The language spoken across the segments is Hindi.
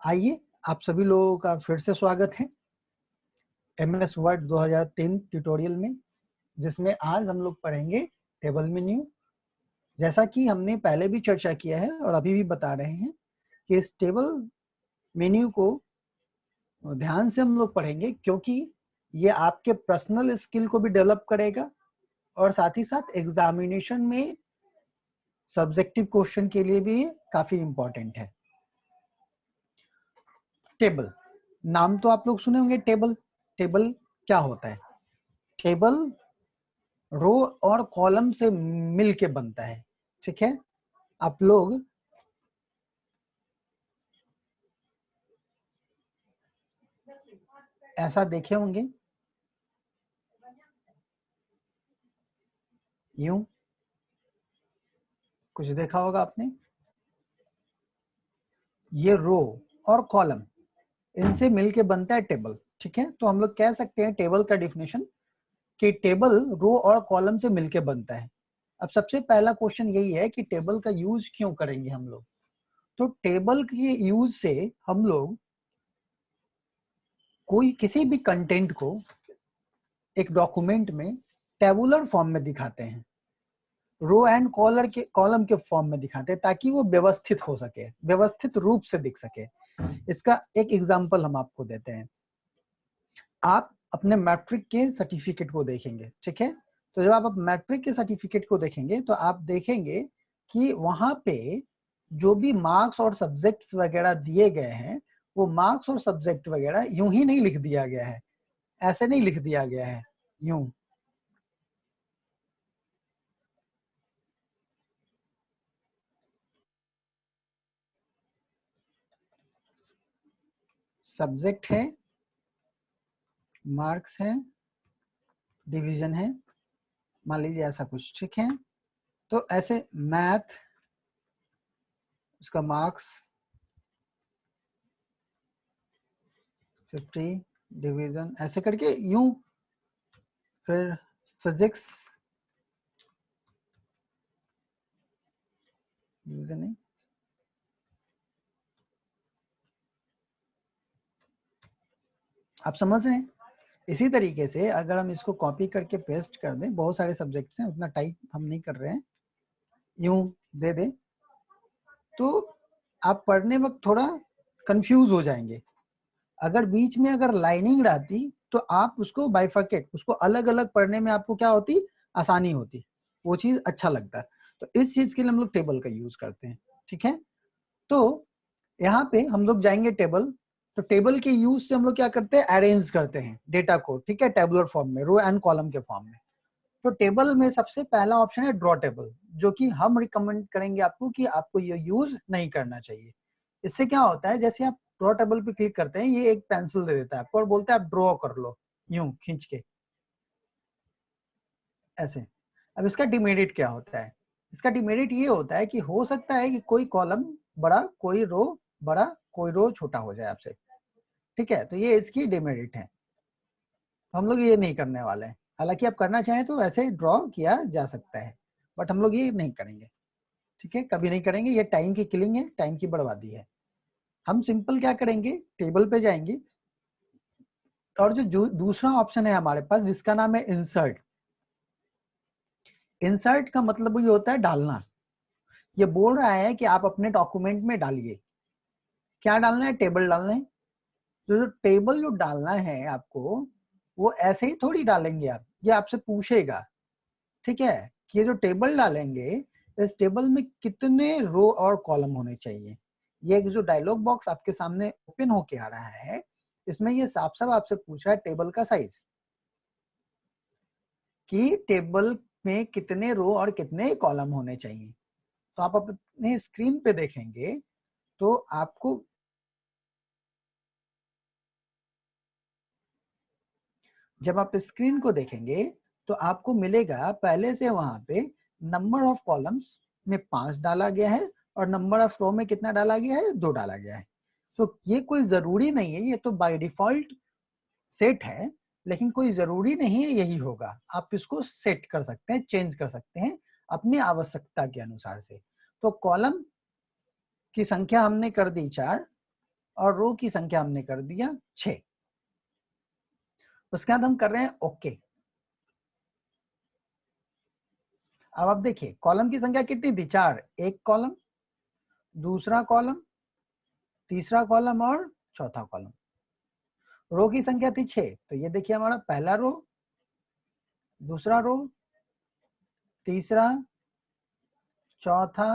आइए, आप सभी लोगों का फिर से स्वागत है MS वर्ड 2003 ट्यूटोरियल में, जिसमें आज हम लोग पढ़ेंगे टेबल मेन्यू। जैसा कि हमने पहले भी चर्चा किया है और अभी भी बता रहे हैं कि इस टेबल मेन्यू को ध्यान से हम लोग पढ़ेंगे, क्योंकि ये आपके पर्सनल स्किल को भी डेवलप करेगा और साथ ही साथ एग्जामिनेशन में सब्जेक्टिव क्वेश्चन के लिए भी काफी इंपॉर्टेंट है। टेबल, नाम तो आप लोग सुने होंगे। टेबल क्या होता है? टेबल रो और कॉलम से मिल के बनता है। ठीक है, आप लोग ऐसा देखे होंगे, यूं कुछ देखा होगा आपने। ये रो और कॉलम, इनसे मिलके बनता है टेबल। ठीक है, तो हम लोग कह सकते हैं टेबल का डिफिनेशन कि टेबल रो और कॉलम से मिलके बनता है। अब सबसे पहला क्वेश्चन यही है कि टेबल का यूज क्यों करेंगे हम लोग। तो टेबल के यूज से हम लोग कोई किसी भी कंटेंट को एक डॉक्यूमेंट में टेबुलर फॉर्म में दिखाते हैं, रो एंड कॉलम के फॉर्म में दिखाते हैं, ताकि वो व्यवस्थित हो सके, व्यवस्थित रूप से दिख सके। इसका एक एग्जांपल हम आपको देते हैं। आप अपने मैट्रिक के सर्टिफिकेट को देखेंगे, ठीक है, तो जब आप मैट्रिक के सर्टिफिकेट को देखेंगे तो आप देखेंगे कि वहां पे जो भी मार्क्स और सब्जेक्ट्स वगैरह दिए गए हैं, वो मार्क्स और सब्जेक्ट वगैरह यूं ही नहीं लिख दिया गया है, ऐसे नहीं लिख दिया गया है यूं। सब्जेक्ट है, मार्क्स है, डिवीजन है, मान लीजिए ऐसा कुछ। ठीक है, तो ऐसे मैथ, उसका मार्क्स 50, डिवीजन ऐसे करके यूं। फिर फिजिक्स, डिवीजन नहीं, आप समझ रहे हैं। इसी तरीके से अगर हम इसको कॉपी करके पेस्ट कर दें, बहुत सारे सब्जेक्ट्स हैं, उतना टाइप हम नहीं कर रहे हैं, यूं दे दें, तो आप पढ़ने वक्त थोड़ा कंफ्यूज हो जाएंगे। अगर बीच में अगर लाइनिंग रहती तो आप उसको बाइफरकेट, उसको अलग अलग पढ़ने में आपको क्या होती, आसानी होती, वो चीज अच्छा लगता है। तो इस चीज के लिए हम लोग टेबल का यूज करते हैं। ठीक है, तो यहाँ पे हम लोग जाएंगे टेबल। तो टेबल के यूज से हम लोग क्या करते हैं, अरेंज करते हैं डेटा को, ठीक है, टेबुलर फॉर्म में, रो एंड कॉलम के फॉर्म में। तो टेबल में सबसे पहला ऑप्शन है ड्रॉ टेबल, जो कि हम रिकमेंड करेंगे आपको कि आपको ये यूज नहीं करना चाहिए। इससे क्या होता है, जैसे आप ड्रॉ टेबल पे क्लिक करते हैं, ये एक पेंसिल दे देता है आपको और बोलता है आप ड्रॉ कर लो, यूं खींच के ऐसे। अब इसका डिमेरिट क्या होता है? इसका डिमेरिट ये होता है कि हो सकता है कि कोई कॉलम बड़ा, कोई रो बड़ा, कोई रो छोटा हो जाए आपसे। ठीक है, तो ये इसकी डिमेरिट है, तो हम लोग ये नहीं करने वाले हैं। हालांकि आप करना चाहें तो ऐसे ड्रॉ किया जा सकता है, बट हम लोग ये नहीं करेंगे। ठीक है, कभी नहीं करेंगे, ये टाइम की किलिंग है, टाइम की बर्बादी है। हम सिंपल क्या करेंगे, टेबल पे जाएंगे और जो दूसरा ऑप्शन है हमारे पास, जिसका नाम है इंसर्ट। इंसर्ट का मतलब ये होता है डालना। ये बोल रहा है कि आप अपने डॉक्यूमेंट में डालिए, क्या डालना है, टेबल डालना है। जो टेबल जो डालना है आपको, वो ऐसे ही थोड़ी डालेंगे आप, ये आपसे पूछेगा, ठीक है, कि ये जो टेबल डालेंगे, इस टेबल में कितने रो और कॉलम होने चाहिए। ये जो डायलॉग बॉक्स आपके सामने ओपन होके आ रहा है, इसमें ये साफ साफ आपसे पूछ रहा है टेबल का साइज, कि टेबल में कितने रो और कितने कॉलम होने चाहिए। तो आप अपने स्क्रीन पे देखेंगे तो आपको जब आप स्क्रीन को देखेंगे तो आपको मिलेगा पहले से वहां पे नंबर ऑफ कॉलम्स में 5 डाला गया है और नंबर ऑफ रो में कितना डाला गया है, 2 डाला गया है। तो ये कोई जरूरी नहीं है, ये तो बाय डिफॉल्ट सेट है, लेकिन कोई जरूरी नहीं है यही होगा। आप इसको सेट कर सकते हैं, चेंज कर सकते हैं अपनी आवश्यकता के अनुसार से। तो कॉलम की संख्या हमने कर दी 4 और रो की संख्या हमने कर दिया 6। उसके बाद हम कर रहे हैं ओके। अब आप देखिए कॉलम की संख्या कितनी थी, 4, एक कॉलम, दूसरा कॉलम, तीसरा कॉलम और चौथा कॉलम। रो की संख्या थी 6, तो ये देखिए हमारा पहला रो, दूसरा रो, तीसरा, चौथा,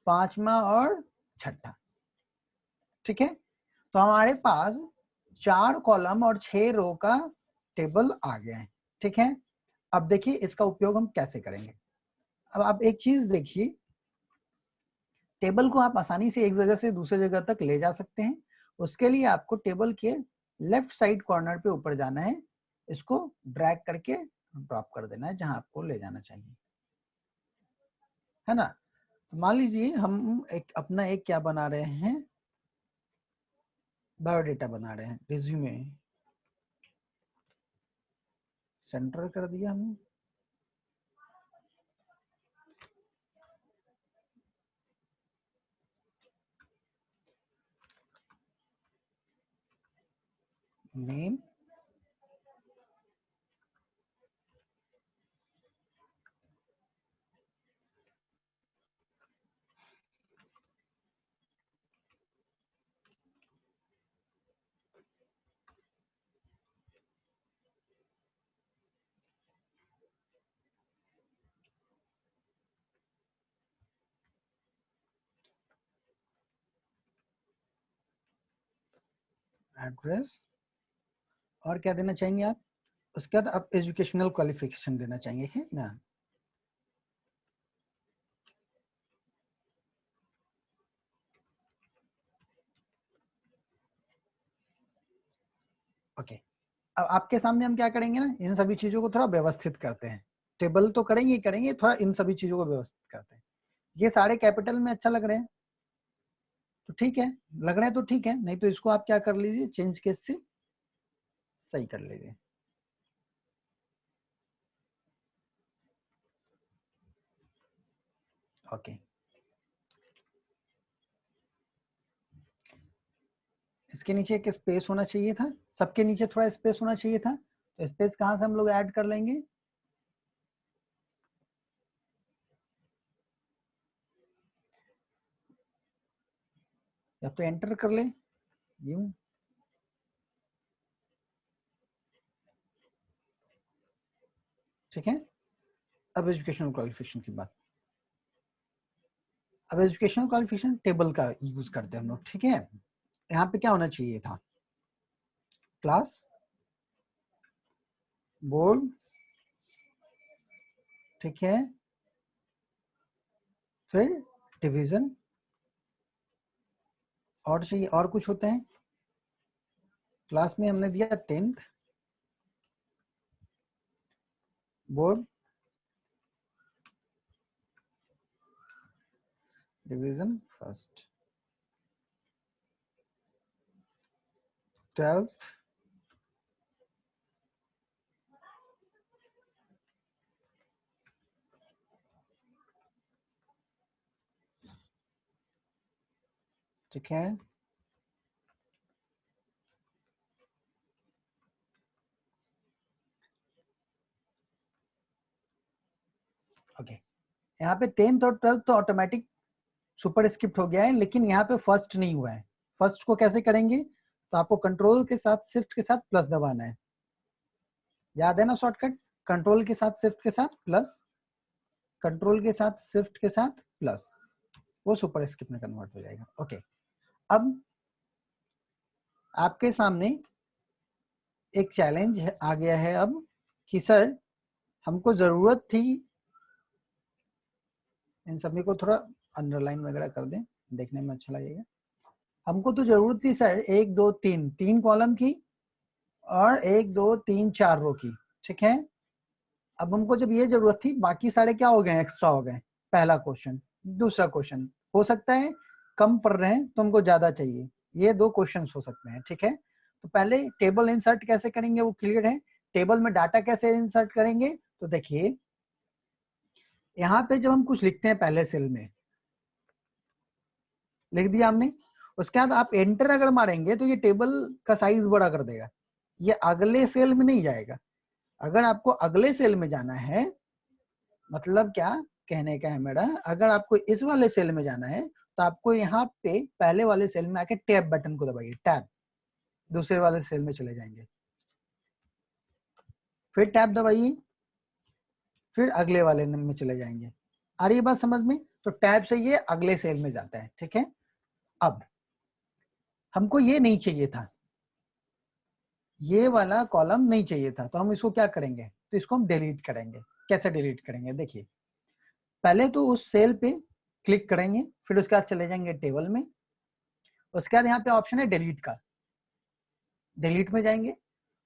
पांचवा और छठा। ठीक है, तो हमारे पास 4 कॉलम और 6 रो का टेबल आ गया है। ठीक है, अब देखिए इसका उपयोग हम कैसे करेंगे। अब आप एक चीज देखिए, टेबल को आप आसानी से एक जगह से दूसरी जगह तक ले जा सकते हैं। उसके लिए आपको टेबल के लेफ्ट साइड कॉर्नर पे ऊपर जाना है, इसको ड्रैग करके ड्रॉप कर देना है जहां आपको ले जाना चाहिए, है ना। मान लीजिए हम अपना एक क्या बना रहे हैं, बायोडेटा बना रहे हैं, रिज्यूमे। सेंटर कर दिया हमने। नेम, एड्रेस, और क्या देना चाहेंगे आप। उसके बाद आप एजुकेशनल क्वालिफिकेशन देना चाहेंगे, है ना। ओके, अब आपके सामने हम क्या करेंगे ना, इन सभी चीजों को थोड़ा व्यवस्थित करते हैं। टेबल तो करेंगे ही करेंगे, थोड़ा इन सभी चीजों को व्यवस्थित करते हैं। ये सारे कैपिटल में अच्छा लग रहे हैं तो ठीक है, लग रहे हैं तो ठीक है, नहीं तो इसको आप क्या कर लीजिए, चेंज केस से सही कर लीजिए। ओके, इसके नीचे एक स्पेस होना चाहिए था, सबके नीचे थोड़ा स्पेस होना चाहिए था, तो स्पेस कहाँ से हम लोग ऐड कर लेंगे। या तो एंटर कर ले यूं, ठीक है। अब एजुकेशनल क्वालिफिकेशन की बात, अब एजुकेशनल क्वालिफिकेशन टेबल का यूज करते हैं हम लोग, ठीक है। यहाँ पे क्या होना चाहिए था, क्लास, बोर्ड, ठीक है, फिर डिवीजन, और चाहिए और कुछ होता है। क्लास में हमने दिया 10th, board, division first, 12th, ठीक है। ओके, यहाँ पे 10th और 12th तो ऑटोमेटिक सुपर स्क्रिप्ट हो गया है, लेकिन यहाँ पे फर्स्ट नहीं हुआ है। फर्स्ट को कैसे करेंगे, तो आपको कंट्रोल के साथ शिफ्ट के साथ प्लस दबाना है, याद है ना शॉर्टकट, कंट्रोल के साथ शिफ्ट के साथ प्लस, कंट्रोल के साथ शिफ्ट के साथ प्लस, वो सुपर स्क्रिप्ट में कन्वर्ट हो जाएगा। ओके, अब आपके सामने एक चैलेंज आ गया है अब कि सर हमको जरूरत थी, इन सभी को थोड़ा अंडरलाइन वगैरह कर दें, देखने में अच्छा लगेगा। हमको तो जरूरत थी सर 1 2 3 3 कॉलम की और 1 2 3 4 रो की, ठीक है। अब हमको जब ये जरूरत थी, बाकी सारे क्या हो गए, एक्स्ट्रा हो गए। पहला क्वेश्चन, दूसरा क्वेश्चन, हो सकता है कम पढ़ रहे हैं तो हमको ज्यादा चाहिए, ये 2 क्वेश्चन हो सकते हैं, ठीक है। तो पहले टेबल इंसर्ट कैसे करेंगे वो क्लियर है। टेबल में डाटा कैसे इंसर्ट करेंगे, तो देखिए यहाँ पे जब हम कुछ लिखते हैं पहले सेल में लिख दिया हमने, उसके बाद आप एंटर अगर मारेंगे तो ये टेबल का साइज बड़ा कर देगा, ये अगले सेल में नहीं जाएगा। अगर आपको अगले सेल में जाना है, मतलब क्या कहने का है मेरा, अगर आपको इस वाले सेल में जाना है तो आपको यहाँ पे पहले वाले सेल में आके टैब बटन को दबाइए, टैब, दूसरे वाले सेल में चले जाएंगे, फिर टैब दबाइए, फिर अगले वाले में चले जाएंगे। आ रही है बात समझ में? तो टैब से ये अगले सेल में जाता है, ठीक है। अब हमको ये नहीं चाहिए था, ये वाला कॉलम नहीं चाहिए था, तो हम इसको क्या करेंगे, तो इसको हम डिलीट करेंगे। कैसे डिलीट करेंगे, देखिए पहले तो उस सेल पे क्लिक करेंगे, फिर उसके बाद चले जाएंगे टेबल में, उसके बाद यहाँ पे ऑप्शन है डिलीट का, डिलीट में जाएंगे,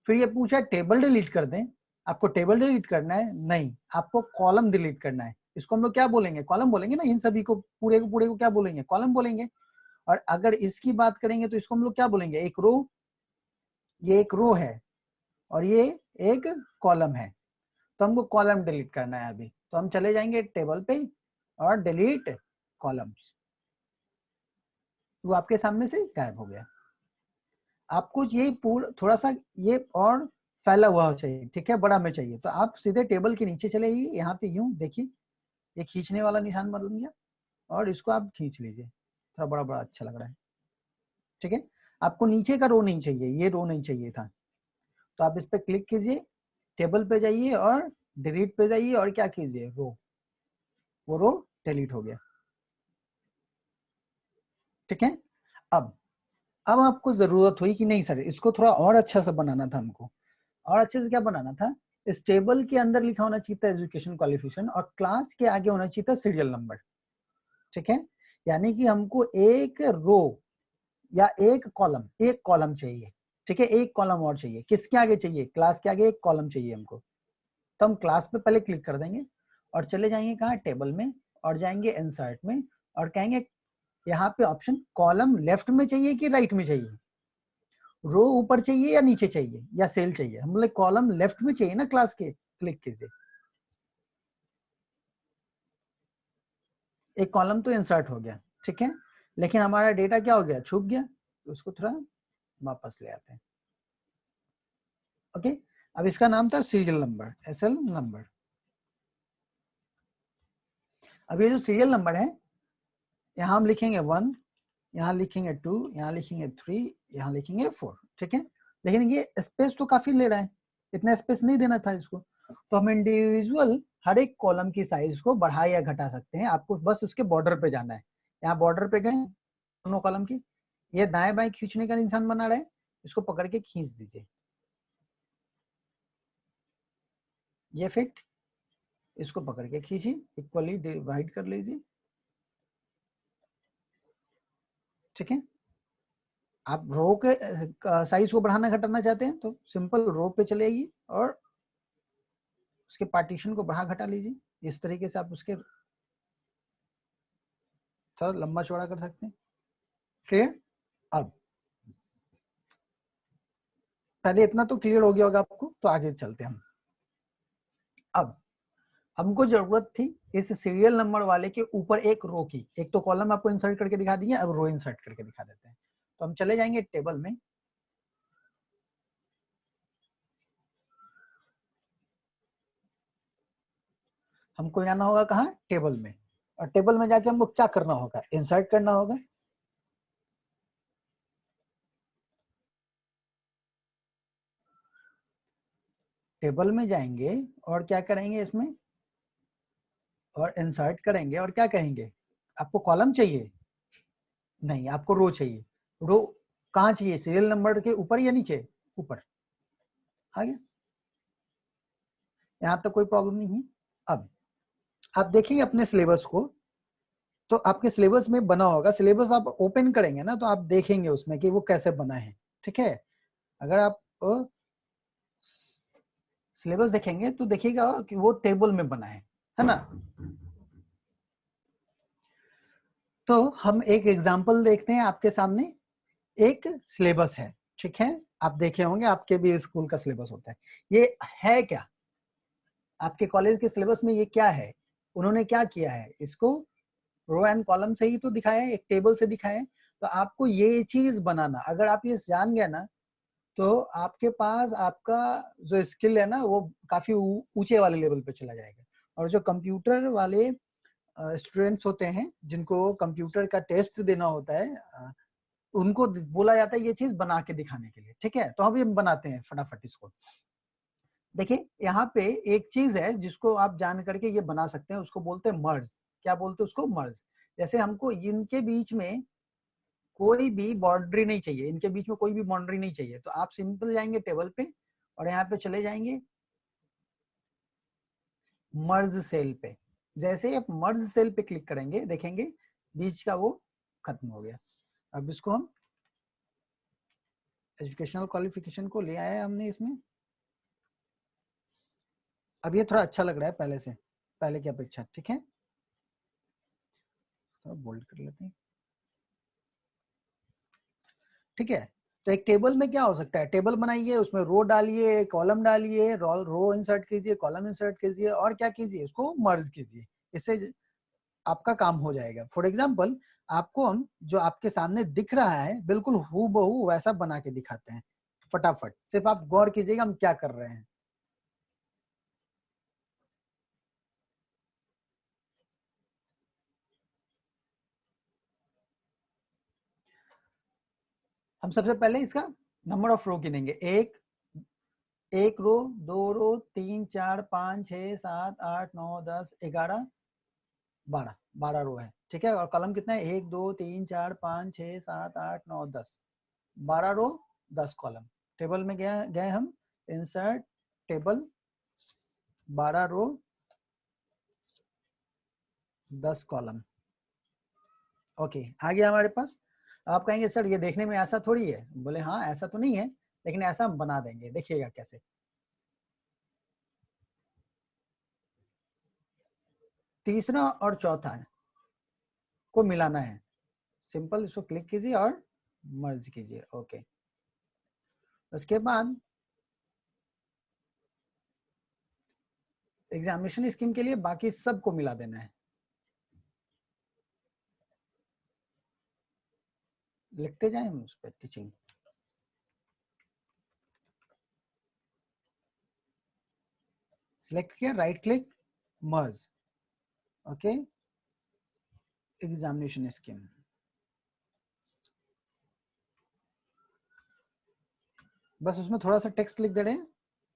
फिर ये पूछा टेबल डिलीट कर दें, आपको टेबल डिलीट करना है, नहीं आपको कॉलम डिलीट करना है। इसको हम लोग क्या बोलेंगे, कॉलम बोलेंगे ना, इन सभी को पूरे को क्या बोलेंगे, कॉलम बोलेंगे। और अगर इसकी बात करेंगे तो इसको हम लोग क्या बोलेंगे, एक रो, ये एक रो है और ये एक कॉलम है, तो हमको कॉलम डिलीट करना है अभी, तो हम चले जाएंगे टेबल पे और डिलीट कॉलम्स, वो आपके सामने से गायब हो गया। आपको ये पूरा थोड़ा सा ये और फैला हुआ चाहिए, ठीक है, बड़ा में चाहिए, तो आप सीधे टेबल के नीचे चले जाइए, यहाँ पे यूं देखिए ये खींचने वाला निशान बदल गया और इसको आप खींच लीजिए, थोड़ा बड़ा बड़ा अच्छा लग रहा है, ठीक है। आपको नीचे का रो नहीं चाहिए, ये रो नहीं चाहिए था, तो आप इस पे क्लिक कीजिए, टेबल पे जाइए और डिलीट पे जाइए और क्या कीजिए, रो, वो रो डिलीट हो गया, ठीक है। अब आपको जरूरत हुई कि नहीं सर इसको थोड़ा और अच्छा सा बनाना था, हमको और अच्छे से क्या बनाना था, इस टेबल के अंदर लिखा होना चाहिए था एजुकेशन क्वालिफिकेशन और क्लास के आगे होना चाहिए था सीरियल नंबर, ठीक है। यानी कि हमको एक रो या एक कॉलम चाहिए, ठीक है, एक कॉलम और चाहिए, किसके आगे चाहिए, क्लास के आगे एक कॉलम चाहिए हमको। तो हम क्लास पे पहले क्लिक कर देंगे और चले जाएंगे कहाँ, टेबल में, और जाएंगे इंसर्ट में और कहेंगे यहाँ पे ऑप्शन कॉलम लेफ्ट में चाहिए कि राइट में चाहिए, रो ऊपर चाहिए या नीचे चाहिए या सेल चाहिए, हम बोले कॉलम लेफ्ट में चाहिए ना क्लास के, क्लिक कीजिए, एक कॉलम तो इंसर्ट हो गया, ठीक है, लेकिन हमारा डेटा क्या हो गया, छुप गया, तो उसको थोड़ा वापस ले आते हैं। ओके, अब इसका नाम था सीरियल नंबर, एसएल नंबर। अब ये जो सीरियल नंबर है, यहाँ हम लिखेंगे 1, यहाँ लिखेंगे 2, यहाँ लिखेंगे 3, यहाँ लिखेंगे 4, ठीक है। लेकिन ये स्पेस तो काफी ले रहा है, इतना स्पेस नहीं देना था इसको, तो हम इंडिविजुअल हर एक कॉलम की साइज को बढ़ा या घटा सकते हैं, आपको बस उसके बॉर्डर पे जाना है। यहाँ बॉर्डर पे गए दोनों कॉलम की, ये दाएं बाएं खींचने का निशान बना रहा है, इसको पकड़ के खींच दीजिए, ये फिट, इसको पकड़ के खींचिए, इक्वली डिवाइड कर लीजिए, ठीक है। आप रो के साइज को बढ़ाना घटाना चाहते हैं तो सिंपल रो पे चले आइए और उसके पार्टीशन को बढ़ा घटा लीजिए, इस तरीके से आप उसके थोड़ा लंबा चौड़ा कर सकते हैं, क्लियर। अब पहले इतना तो क्लियर हो गया होगा आपको, तो आगे चलते हैं हम। अब हमको जरूरत थी इस सीरियल नंबर वाले के ऊपर एक रो की, एक तो कॉलम आपको इंसर्ट करके दिखा दिए, अब रो इंसर्ट करके दिखा देते हैं। तो हम चले जाएंगे टेबल में, हमको जाना होगा कहाँ, टेबल में, और टेबल में जाके हमको क्या करना होगा, इंसर्ट करना होगा। टेबल में जाएंगे और क्या करेंगे इसमें, और इंसर्ट करेंगे और क्या कहेंगे, आपको कॉलम चाहिए, नहीं आपको रो चाहिए, रो कहाँ चाहिए, सीरियल नंबर के ऊपर या नीचे, ऊपर, आ गया, यहाँ तक कोई प्रॉब्लम नहीं है। अब आप देखेंगे अपने सिलेबस को, तो आपके सिलेबस में बना होगा, सिलेबस आप ओपन करेंगे ना तो आप देखेंगे उसमें कि वो कैसे बना है, ठीक है। अगर आप सिलेबस देखेंगे तो देखिएगा कि वो टेबल में बना है ना। तो हम एक एग्जांपल देखते हैं आपके सामने, एक सिलेबस है, ठीक है, आप देखे होंगे आपके भी स्कूल का सिलेबस होता है, ये है क्या, आपके कॉलेज के सिलेबस में ये क्या है, उन्होंने क्या किया है, इसको रो एंड कॉलम से ही तो दिखाया है, एक टेबल से दिखाया है। तो आपको ये चीज बनाना, अगर आप ये जान गए ना, तो आपके पास आपका जो स्किल है ना वो काफी ऊंचे वाले लेवल पे चला जाएगा। और जो कंप्यूटर वाले स्टूडेंट्स होते हैं जिनको कंप्यूटर का टेस्ट देना होता है, उनको बोला जाता है ये चीज बना के दिखाने के लिए। ठीक है, तो हम बनाते हैं फटाफट इसको। देखिए यहाँ पे एक चीज है जिसको आप जान करके ये बना सकते हैं, उसको बोलते हैं मर्ज। क्या बोलते हैं उसको? मर्ज। जैसे हमको इनके बीच में कोई भी बाउंड्री नहीं चाहिए, इनके बीच में कोई भी बाउंड्री नहीं चाहिए, तो आप सिंपल जाएंगे टेबल पे और यहाँ पे चले जाएंगे मर्ज सेल पे। जैसे ही आप मर्ज सेल पे क्लिक करेंगे देखेंगे बीच का वो खत्म हो गया। अब इसको हम एजुकेशनल क्वालिफिकेशन को ले आया हमने इसमें। अब ये थोड़ा अच्छा लग रहा है पहले से, पहले की अपेक्षा। ठीक है, थोड़ा बोल्ड कर लेते हैं। ठीक है, तो एक टेबल में क्या हो सकता है? टेबल बनाइए, उसमें रो डालिए, कॉलम डालिए, रो इंसर्ट कीजिए, कॉलम इंसर्ट कीजिए, और क्या कीजिए, उसको मर्ज कीजिए। इससे आपका काम हो जाएगा। फॉर एग्जाम्पल आपको हम जो आपके सामने दिख रहा है बिल्कुल हूबहू वैसा बना के दिखाते हैं फटाफट। सिर्फ आप गौर कीजिएगा हम क्या कर रहे हैं। हम सबसे पहले इसका नंबर ऑफ रो गिनेंगे। एक रो, दो रो, 3 4 5 6 7 8 9 10 11 12, 12 रो है। ठीक है, और कॉलम कितना है? 1 2 3 4 5 6 7 8 9 10, 12 रो 10 कॉलम। टेबल में गए हम, इंसर्ट टेबल, 12 रो 10 कॉलम। ओके, आ गया हमारे पास। आप कहेंगे सर ये देखने में ऐसा थोड़ी है। बोले हाँ ऐसा तो नहीं है, लेकिन ऐसा हम बना देंगे, देखिएगा कैसे। तीसरा और चौथा को मिलाना है। सिंपल इसको क्लिक कीजिए और मर्ज कीजिए। ओके, उसके बाद एग्जामिनेशन स्कीम के लिए बाकी सबको मिला देना है। लिखते जाए हम उस पर टीचिंग। सिलेक्ट किया, right click, merge. Okay, examination scheme. बस उसमें थोड़ा सा टेक्स्ट लिख दे रहे हैं,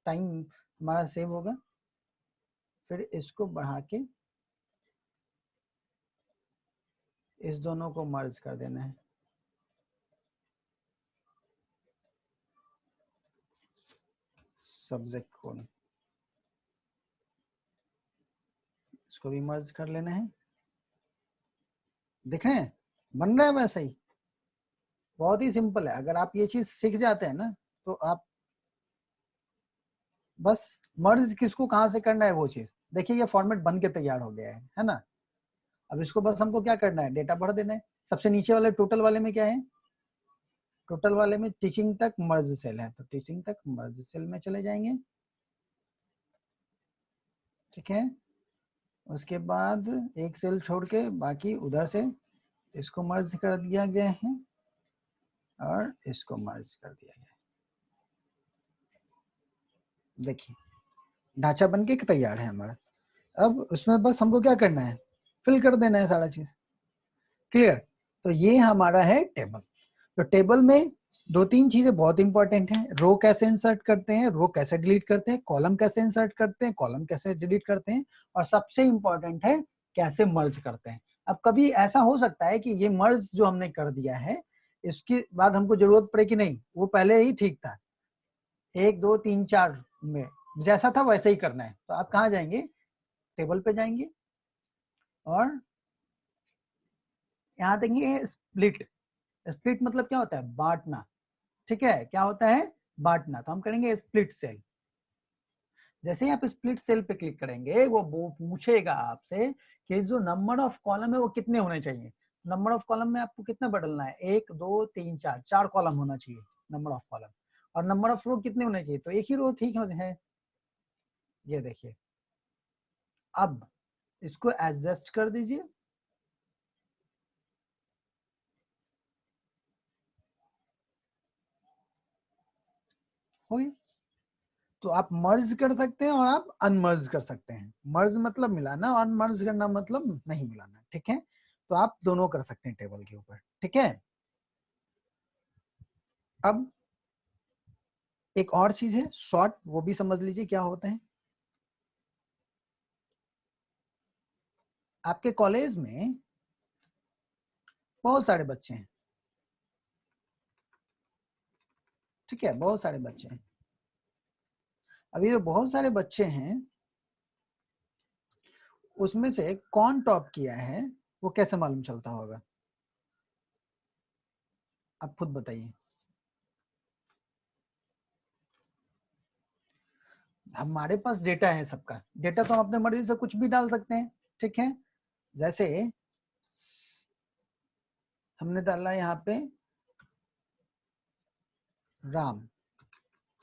टाइम हमारा सेव होगा। फिर इसको बढ़ा के इस दोनों को मर्ज कर देना है। सब्जेक्ट कोड, इसको भी मर्ज कर लेना है। देख रहे हैं बन रहा है वैसा ही, बहुत ही सिंपल है। अगर आप ये चीज सीख जाते हैं ना तो आप बस मर्ज किसको कहां से करना है वो चीज। देखिए ये फॉर्मेट बन के तैयार हो गया है ना। अब इसको बस हमको क्या करना है, डेटा भर देना है। सबसे नीचे वाले टोटल वाले में क्या है? टोटल वाले में टीचिंग तक मर्ज सेल है, तो टीचिंग तक मर्ज सेल में चले जाएंगे। ठीक है, उसके बाद एक सेल छोड़ के बाकी उधर से इसको मर्ज कर दिया गया है और इसको मर्ज कर दिया गया है। देखिए ढांचा बन के तैयार है हमारा। अब उसमें बस हमको क्या करना है, फिल कर देना है सारा चीज। क्लियर? तो ये हमारा है टेबल। तो टेबल में दो तीन चीजें बहुत इंपॉर्टेंट हैं। रो कैसे इंसर्ट करते हैं, रो कैसे डिलीट करते हैं, कॉलम कैसे इंसर्ट करते हैं, कॉलम कैसे डिलीट करते हैं, और सबसे इंपॉर्टेंट है कैसे मर्ज करते हैं। अब कभी ऐसा हो सकता है कि ये मर्ज जो हमने कर दिया है इसके बाद हमको जरूरत पड़े कि नहीं, वो पहले ही ठीक था, 1 2 3 4 में जैसा था वैसे ही करना है। तो आप कहाँ जाएंगे, टेबल पे जाएंगे और यहाँ देंगे स्प्लिट। स्प्लिट मतलब क्या होता है? बांटना। ठीक है, क्या होता है? बांटना। तो हम करेंगे स्प्लिट सेल। जैसे ही आप स्प्लिट सेल पे क्लिक करेंगे वो पूछेगा आपसे कि जो नंबर ऑफ कॉलम है वो कितने होने चाहिए। नंबर ऑफ कॉलम में आपको कितना बदलना है? 1 2 3 4, 4 कॉलम होना चाहिए नंबर ऑफ कॉलम। और नंबर ऑफ रो कितने होने चाहिए? तो एक ही रो ठीक है। ये देखिए, अब इसको एडजस्ट कर दीजिए। हो गया। तो आप मर्ज कर सकते हैं और आप अनमर्ज कर सकते हैं। मर्ज मतलब मिलाना और अनमर्ज करना मतलब नहीं मिलाना, ठीक है। तो आप दोनों कर सकते हैं टेबल के ऊपर, ठीक है। अब एक और चीज है सॉर्ट, वो भी समझ लीजिए क्या होता है। आपके कॉलेज में बहुत सारे बच्चे हैं, ठीक है, बहुत सारे बच्चे हैं। अभी जो बहुत सारे बच्चे हैं उसमें से कौन टॉप किया है वो कैसे मालूम चलता होगा, आप खुद बताइए। हमारे पास डेटा है सबका, डेटा तो हम अपने मर्जी से कुछ भी डाल सकते हैं, ठीक है। जैसे हमने डाला यहाँ पे राम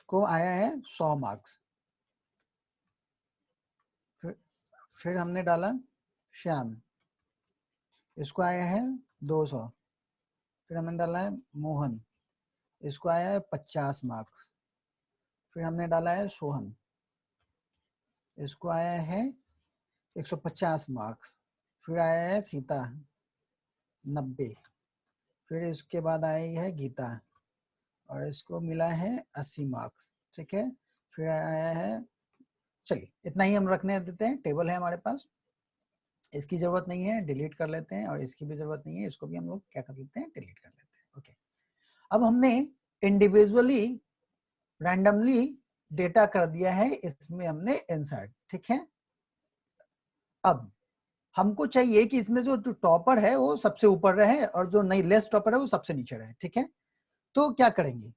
को आया है 100 मार्क्स, फिर हमने डाला श्याम, इसको आया है 200, फिर हमने डाला है मोहन, इसको आया है 50 मार्क्स, फिर हमने डाला है सोहन, इसको आया है 150 मार्क्स, फिर आया है सीता 90, फिर इसके बाद आई है गीता और इसको मिला है 80 मार्क्स, ठीक है। फिर आया है, चलिए इतना ही हम रखने देते हैं, टेबल है हमारे पास, इसकी जरूरत नहीं है, डिलीट कर लेते हैं, और इसकी भी जरूरत नहीं है, इसको भी हम लोग क्या कर लेते हैं, डिलीट कर लेते हैं। ओके, अब हमने इंडिविजुअली रैंडमली डेटा कर दिया है, इसमें हमने इंसर्ट, ठीक है। अब हमको चाहिए कि इसमें जो टॉपर है वो सबसे ऊपर रहे और जो नहीं लेस टॉपर है वो सबसे नीचे रहे, ठीक है। तो क्या करेंगे,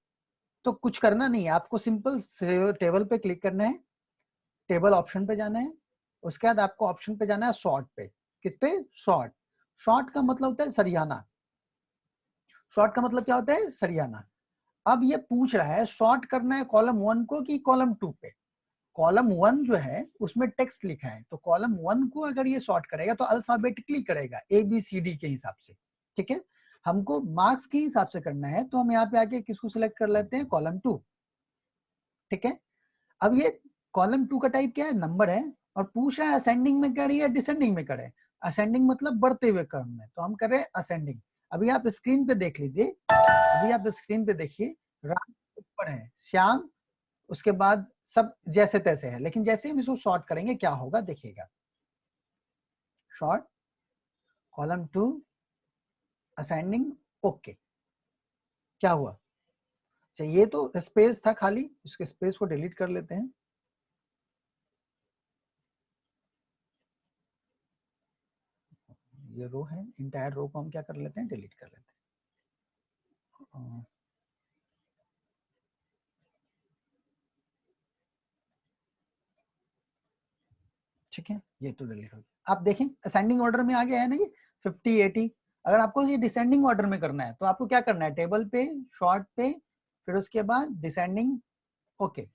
तो कुछ करना नहीं है, आपको सिंपल टेबल पे क्लिक करना है, टेबल ऑप्शन पे जाना है, उसके बाद आपको ऑप्शन पे जाना है सॉर्ट पे। किस पे, सॉर्ट। सॉर्ट का मतलब होता है सरियाना, सॉर्ट का मतलब क्या होता है, सरियाना। अब ये पूछ रहा है सॉर्ट करना है कॉलम 1 को कि कॉलम 2 पे। कॉलम 1 जो है उसमें टेक्स्ट लिखा है, तो कॉलम 1 को अगर ये सॉर्ट करेगा तो अल्फाबेटिकली करेगा, ABCD के हिसाब से, ठीक है। हमको मार्क्स के हिसाब से करना है, तो हम यहाँ पे आके किसको सिलेक्ट कर लेते हैं, कॉलम 2, ठीक है। अब ये कॉलम 2 का टाइप क्या है, नंबर है, और पूछ रहा है असेंडिंग में करे या डिसेंडिंग में करे। असेंडिंग मतलब बढ़ते हुए क्रम में, तो हम कर रहे हैं असेंडिंग। अभी आप स्क्रीन पे देख लीजिए, अभी आप स्क्रीन पे देखिए, राम ऊपर है, श्याम उसके बाद सब जैसे तैसे है, लेकिन जैसे हम इसको शॉर्ट करेंगे क्या होगा देखिएगा। शॉर्ट कॉलम 2 असेंडिंग, ओके, क्या हुआ। अच्छा, ये तो स्पेस था खाली, इसके स्पेस को डिलीट कर लेते हैं। ये रो है, इंटायर रो को हम क्या कर लेते हैं, डिलीट कर लेते हैं। ठीक है, ये तो डिलीट हो गया। आप देखें असेंडिंग ऑर्डर में आ गया है ना ये 50 80। अगर आपको ये डिसेंडिंग ऑर्डर में करना है तो आपको क्या करना है, टेबल पे, शॉर्ट पे, फिर उसके बाद डिसेंडिंग, ओके।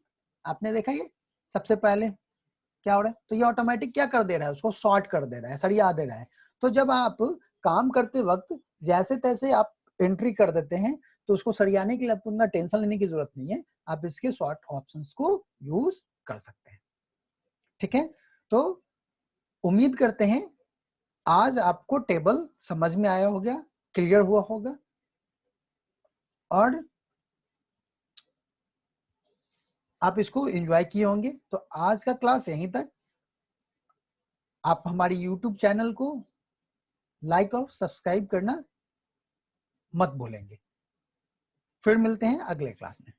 आपने देखा ये सबसे पहले क्या हो रहा है, तो ये ऑटोमेटिक क्या कर दे रहा है, उसको सॉर्ट कर दे रहा है, सरिया दे रहा है। तो जब आप काम करते वक्त जैसे तैसे आप एंट्री कर देते हैं, तो उसको सरियाने के लिए आपको ना टेंशन लेने की जरूरत नहीं है, आप इसके सॉर्ट ऑप्शंस को यूज कर सकते हैं, ठीक है। तो उम्मीद करते हैं आज आपको टेबल समझ में आया होगा, क्लियर हुआ होगा, और आप इसको एंजॉय किए होंगे। तो आज का क्लास यहीं तक। आप हमारी YouTube चैनल को लाइक और सब्सक्राइब करना मत भूलेंगे। फिर मिलते हैं अगले क्लास में।